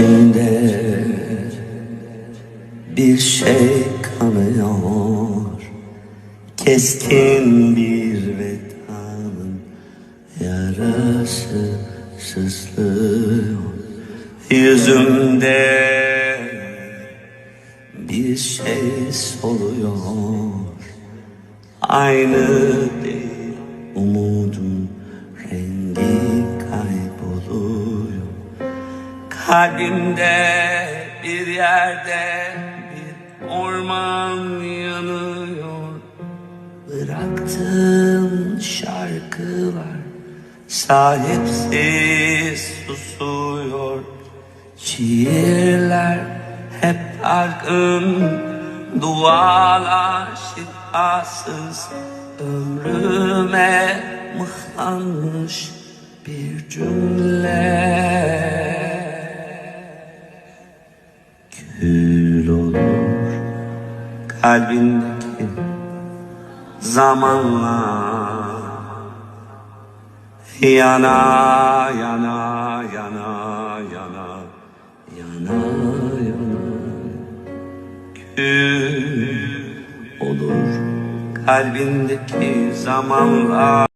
İçimde bir şey kanıyor, keskin bir vedanın yarası sızlıyor. Yüzümde bir şey soluyor, aynı değil umudum, rengi kayboluyor. Kalbimde bir yerde bir orman yanıyor. Bıraktığım şarkılar sahipsiz susuyor. Şiirler hep dargın, dualar şifasız. Ömrüme mıhlanmış bir cümle. Kül olur kalbindeki zamanla, yana yana yana yana yana yana. Kül olur kalbindeki zamanla.